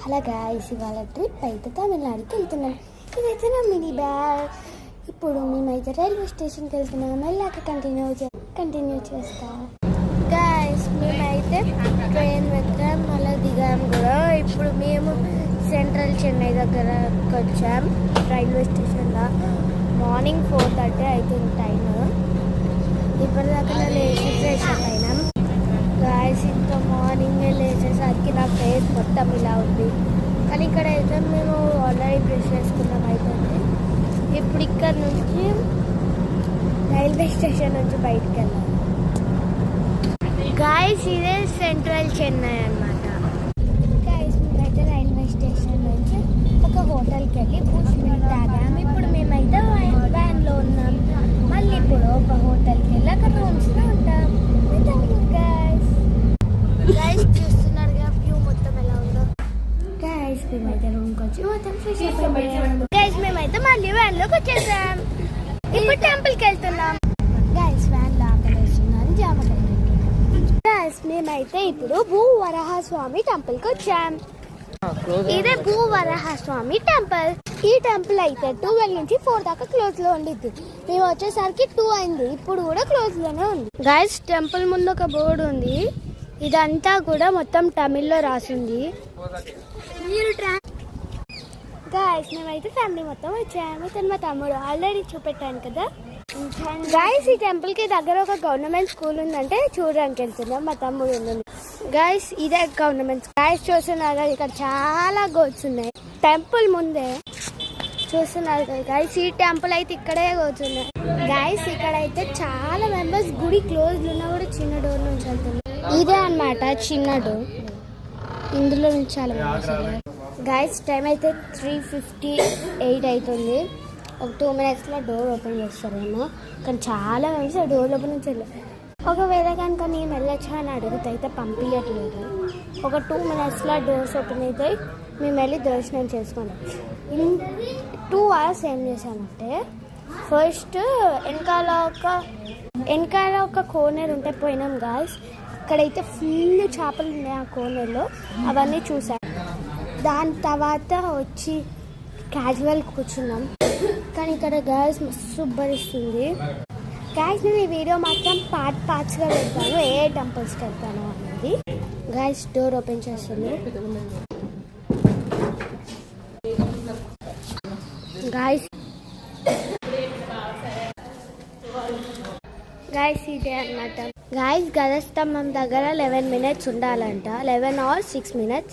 Hello guys, ఇవాళ trip అయితే తమిళనాడుకి వెళ్తున్నాం. ఇదైతే నా మినీ బ్యాగ్. ఇప్పుడు మేమైతే రైల్వే స్టేషన్కి వెళ్తున్నాం. వెళ్ళాక కంటిన్యూ చేస్తా. గాయ్స్, మేమైతే ట్రైన్ ఎక్కాం, మళ్ళీ దిగాం కూడా. ఇప్పుడు మేము సెంట్రల్ చెన్నై దగ్గరకు వచ్చాం. రైల్వే స్టేషన్లో మార్నింగ్ 4:30 అవుతుంది టైం. ఇప్పటిదాకా లేచి ఫ్రెష్ అయినాం. గాయ్స్, ఇంత మార్నింగ్ లేచేసరికి నా ఫేస్ మొత్తం ఇలా ఉంది. కానీ ఇక్కడ అయితే మేము ఆల్రెడీ బ్రష్ చేసుకున్నాం అయిపోయింది. ఇప్పుడు ఇక్కడ నుంచి రైల్వే స్టేషన్ నుంచి బయటకు వెళ్ళాలి. గాయ్స్, ఇదే సెంట్రల్ చెన్నై అన్నమాట. గాయ్స్, మేమైతే రైల్వే స్టేషన్ నుంచి ఒక హోటల్కి వెళ్ళి పూస్మిల్ తాగాం. ఇప్పుడు మేమైతే వ్యాన్లో ఉన్నాం. మళ్ళీ ఇప్పుడు ఒక హోటల్కి వెళ్ళి అక్కడ రూమ్స్లో ఉంటాం. గాయ్స్, చూస్తున్నారుగా వ్యూ మొత్తం ఎలా ఉందో. గాయ్స్, మేమైతే రూమ్కి వచ్చి మొత్తం ఫ్రెష్ అయిపోయాం. గాయ్స్, మేమైతే మళ్ళీ వ్యాన్లోకి వచ్చేసాం. ఇప్పుడు టెంపుల్కి వెళ్తున్నాం. గాయ్స్, వ్యాన్లో ఆకలేస్తున్నాను, జామకాయ. గాయ్స్, మేమైతే ఇప్పుడు భూవరాహస్వామి టెంపుల్కి వచ్చాం. ఇదే భూవరాహస్వామి టెంపుల్. ఈ టెంపుల్ అయితే 12 నుంచి 4 దాకా క్లోజ్ లో ఉండిద్ది. మేము వచ్చేసరికి 2 అయింది. ఇప్పుడు కూడా క్లోజ్ లోనే ఉంది. గాయ్స్, టెంపుల్ ముందు ఒక బోర్డు ఉంది. ఇదంతా కూడా మొత్తం తమిళ్లో రాసింది. గాయ్స్, మేమైతే ఫ్యామిలీ మొత్తం వచ్చాము. ఇతను మా తమ్ముడు, ఆల్రెడీ చూపెట్టాను కదా. గాయ్స్, ఈ టెంపుల్ కి దగ్గర ఒక గవర్నమెంట్ స్కూల్ ఉందంటే చూడడానికి వెళ్తున్నాం. మా తమ్ముడు ఉంది. గాయ్స్, ఇదే గవర్నమెంట్. గాయ్స్, చూస్తున్నారు ఇక్కడ చాలా గోట్స్ ఉన్నాయి టెంపుల్ ముందే. చూస్తున్నారు కదా గాయ్స్, ఈ టెంపుల్ అయితే ఇక్కడే కూర్చున్నాయి. గాయ్స్, ఇక్కడైతే చాలా మెంబర్స్ గుడి క్లోజ్ ఉన్నా కూడా చిన్న డోర్ నుంచి వెళ్తున్నారు. ఇదే అన్నమాట చిన్న డోర్. ఇందులో నుంచి చాలా మెంబర్స్. గాయ్స్, టైం అయితే 3:58 అవుతుంది. ఒక 2 minutesలో డోర్ ఓపెన్ చేస్తారేమో. కానీ చాలా మెంబర్స్ ఆ డోర్ ఓపెన్ నుంచి వెళ్ళారు. ఒకవేళ కనుక నేను వెళ్ళొచ్చా అని అడిగితే అయితే పంపించట్లేదు. ఒక 2 minutesలో డోర్స్ ఓపెన్ అవుతాయి. మేము వెళ్ళి దర్శనం చేసుకున్నాం. 2 hours ఏం చేశామంటే, ఫస్ట్ వెనకాల ఒక కోనర్ ఉంటే పోయినాం. గాయ్స్, అక్కడైతే ఫుల్ చేపలు ఉన్నాయి ఆ కోనర్లో. అవన్నీ చూసాం. దాని తర్వాత వచ్చి క్యాజువల్ కూర్చున్నాం. కానీ ఇక్కడ గాయ్స్ మస్తు భరిస్తుంది. గాయ్స్, నేను ఈ వీడియో మాత్రం పార్ట్స్గా పెడతాను, ఏ టెంపుల్స్కి వెళ్తాను అనేది. గాయ్స్, డోర్ ఓపెన్ చేస్తుంది. గాయ్స్, ఇదే అన్నమాట. గాయ్స్, గజస్తంభం దగ్గర 11 minutes ఉండాలంట. 11 or 6 minutes.